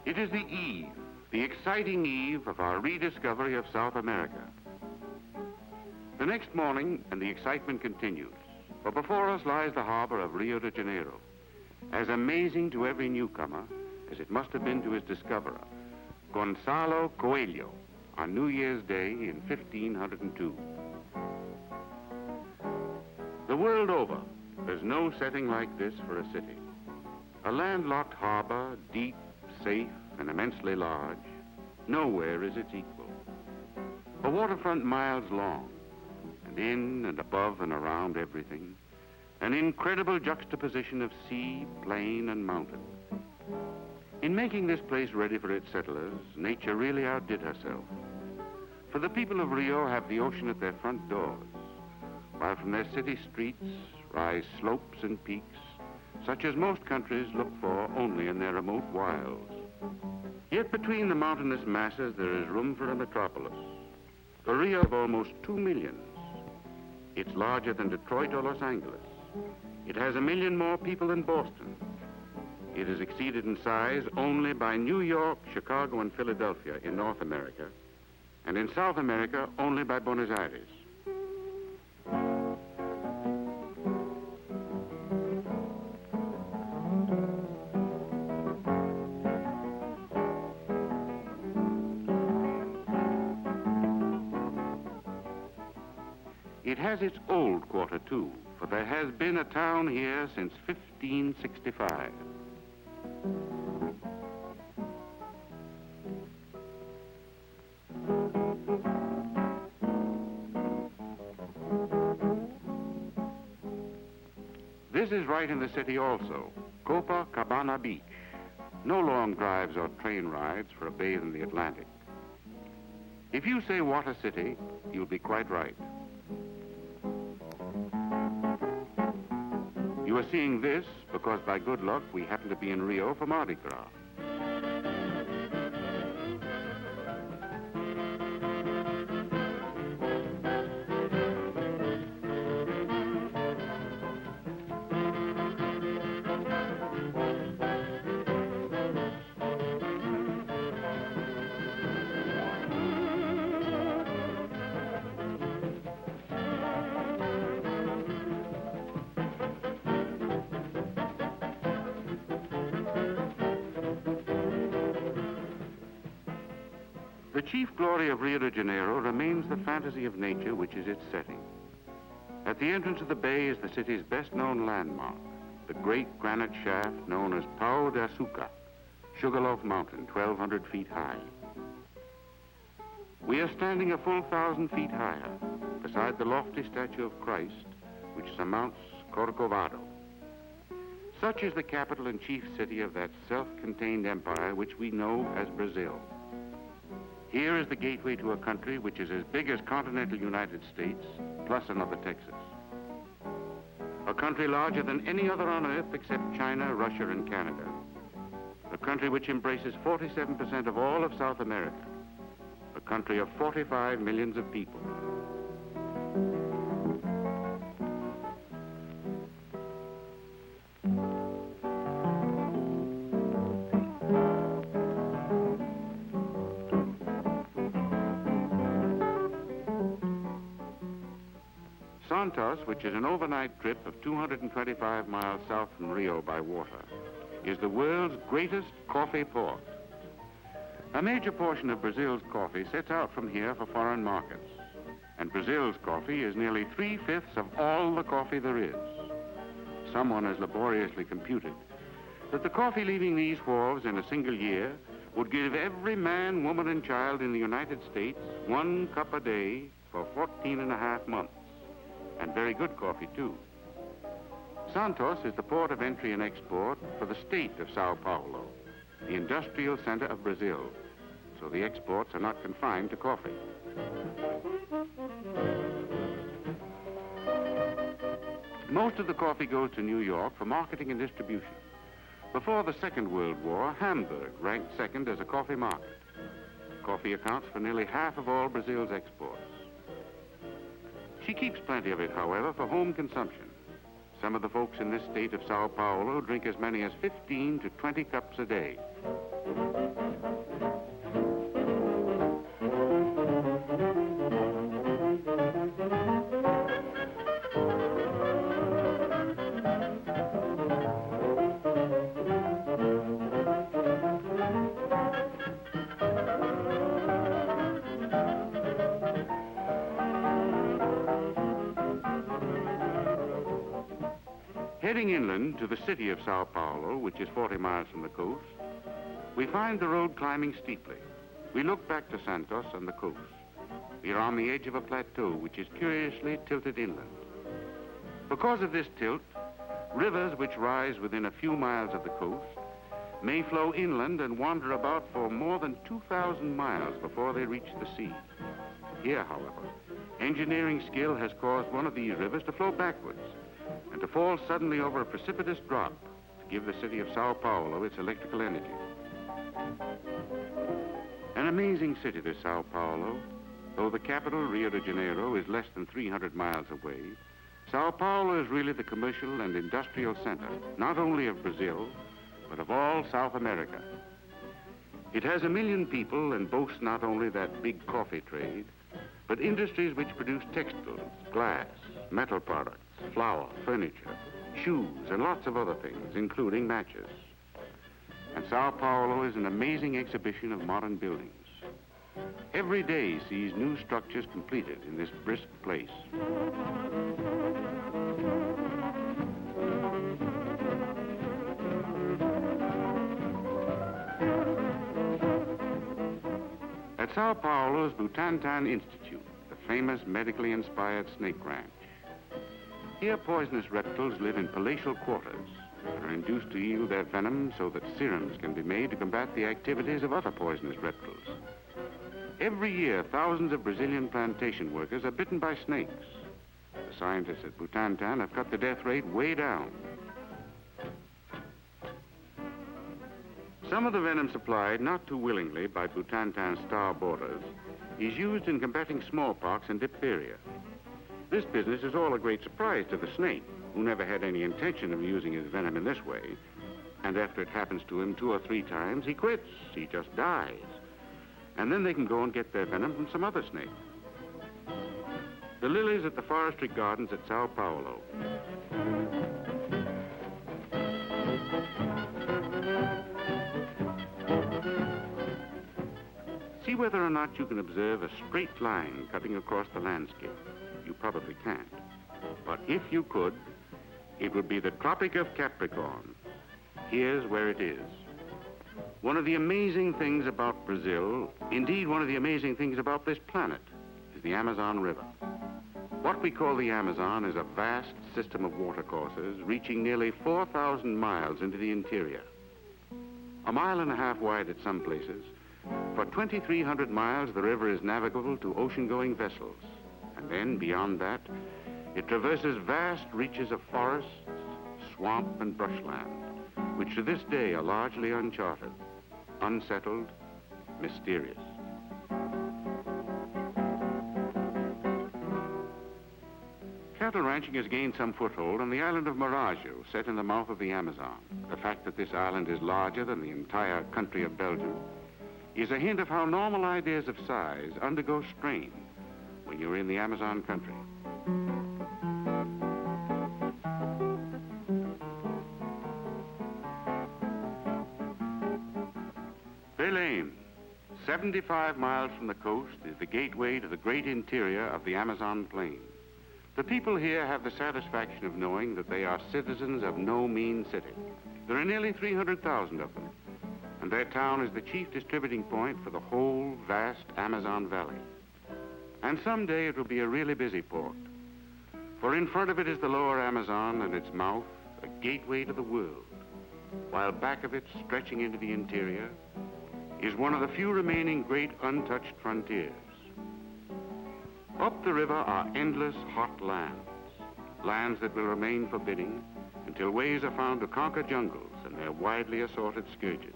It is the exciting eve of our rediscovery of South America. The next morning, and the excitement continues, for before us lies the harbor of Rio de Janeiro, as amazing to every newcomer as it must have been to his discoverer, Gonzalo Coelho, on New Year's Day in 1502. The world over, there's no setting like this for a city. A landlocked harbor, deep, safe, and immensely large, nowhere is its equal. A waterfront miles long, and in and above and around everything, an incredible juxtaposition of sea, plain, and mountain. In making this place ready for its settlers, nature really outdid herself. For the people of Rio have the ocean at their front doors, while from their city streets rise slopes and peaks, such as most countries look for only in their remote wilds. Yet between the mountainous masses there is room for a metropolis. A Rio of almost 2 millions. It's larger than Detroit or Los Angeles. It has 1 million more people than Boston. It is exceeded in size only by New York, Chicago, and Philadelphia in North America, and in South America only by Buenos Aires. It has its old quarter, too, for there has been a town here since 1565. This is right in the city also, Copacabana Beach. No long drives or train rides for a bathe in the Atlantic. If you say what a city, you'll be quite right. You are seeing this because by good luck we happen to be in Rio for Mardi Gras. The chief glory of Rio de Janeiro remains the fantasy of nature which is its setting. At the entrance of the bay is the city's best-known landmark, the great granite shaft known as Pau de Açúcar, Sugarloaf Mountain, 1,200 feet high. We are standing a full 1,000 feet higher, beside the lofty statue of Christ, which surmounts Corcovado. Such is the capital and chief city of that self-contained empire which we know as Brazil. Here is the gateway to a country which is as big as continental United States, plus another Texas. A country larger than any other on Earth except China, Russia, and Canada. A country which embraces 47% of all of South America. A country of 45 millions of people. Santos, which is an overnight trip of 225 miles south from Rio by water, is the world's greatest coffee port. A major portion of Brazil's coffee sets out from here for foreign markets, and Brazil's coffee is nearly 3/5 of all the coffee there is. Someone has laboriously computed that the coffee leaving these wharves in a single year would give every man, woman, and child in the United States 1 cup a day for 14.5 months. And very good coffee, too. Santos is the port of entry and export for the state of Sao Paulo, the industrial center of Brazil, so the exports are not confined to coffee. Most of the coffee goes to New York for marketing and distribution. Before the Second World War, Hamburg ranked second as a coffee market. Coffee accounts for nearly half of all Brazil's exports. She keeps plenty of it, however, for home consumption. Some of the folks in this state of Sao Paulo drink as many as 15 to 20 cups a day. Heading inland to the city of Sao Paulo, which is 40 miles from the coast, we find the road climbing steeply. We look back to Santos and the coast. We are on the edge of a plateau, which is curiously tilted inland. Because of this tilt, rivers which rise within a few miles of the coast may flow inland and wander about for more than 2,000 miles before they reach the sea. Here, however, engineering skill has caused one of these rivers to flow backwards and to fall suddenly over a precipitous drop to give the city of Sao Paulo its electrical energy. An amazing city, this Sao Paulo. Though the capital, Rio de Janeiro, is less than 300 miles away, Sao Paulo is really the commercial and industrial center, not only of Brazil, but of all South America. It has 1 million people and boasts not only that big coffee trade, but industries which produce textiles, glass, metal products, flour, furniture, shoes, and lots of other things, including matches. And Sao Paulo is an amazing exhibition of modern buildings. Every day sees new structures completed in this brisk place. At Sao Paulo's Butantan Institute, the famous medically inspired snake ranch. Here poisonous reptiles live in palatial quarters and are induced to yield their venom so that serums can be made to combat the activities of other poisonous reptiles. Every year, thousands of Brazilian plantation workers are bitten by snakes. The scientists at Butantan have cut the death rate way down. Some of the venom supplied, not too willingly, by Butantan's star boarders, is used in combating smallpox and diphtheria. This business is all a great surprise to the snake, who never had any intention of using his venom in this way. And after it happens to him 2 or 3 times, he quits. He just dies. And then they can go and get their venom from some other snake. The lilies at the forestry gardens at Sao Paulo. See whether or not you can observe a straight line cutting across the landscape. You probably can't. But if you could, it would be the Tropic of Capricorn. Here's where it is. One of the amazing things about Brazil, indeed one of the amazing things about this planet, is the Amazon River. What we call the Amazon is a vast system of watercourses reaching nearly 4,000 miles into the interior. 1.5 miles wide at some places. For 2,300 miles, the river is navigable to ocean-going vessels. And then, beyond that, it traverses vast reaches of forests, swamp, and brushland, which to this day are largely uncharted, unsettled, mysterious. Cattle ranching has gained some foothold on the island of Marajo, set in the mouth of the Amazon. The fact that this island is larger than the entire country of Belgium is a hint of how normal ideas of size undergo strain when you're in the Amazon country. Belém, 75 miles from the coast, is the gateway to the great interior of the Amazon plain. The people here have the satisfaction of knowing that they are citizens of no mean city. There are nearly 300,000 of them, and their town is the chief distributing point for the whole vast Amazon Valley. And someday it will be a really busy port, for in front of it is the lower Amazon and its mouth, a gateway to the world, while back of it, stretching into the interior, is one of the few remaining great untouched frontiers. Up the river are endless hot lands, lands that will remain forbidding until ways are found to conquer jungles and their widely assorted scourges.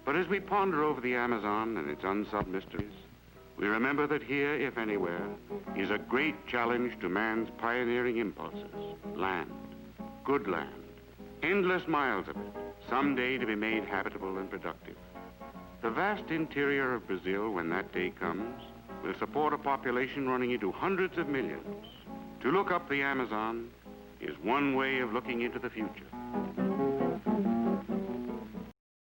But as we ponder over the Amazon and its unsolved mysteries, we remember that here, if anywhere, is a great challenge to man's pioneering impulses. Land, good land, endless miles of it, someday to be made habitable and productive. The vast interior of Brazil, when that day comes, will support a population running into hundreds of millions. To look up the Amazon is one way of looking into the future.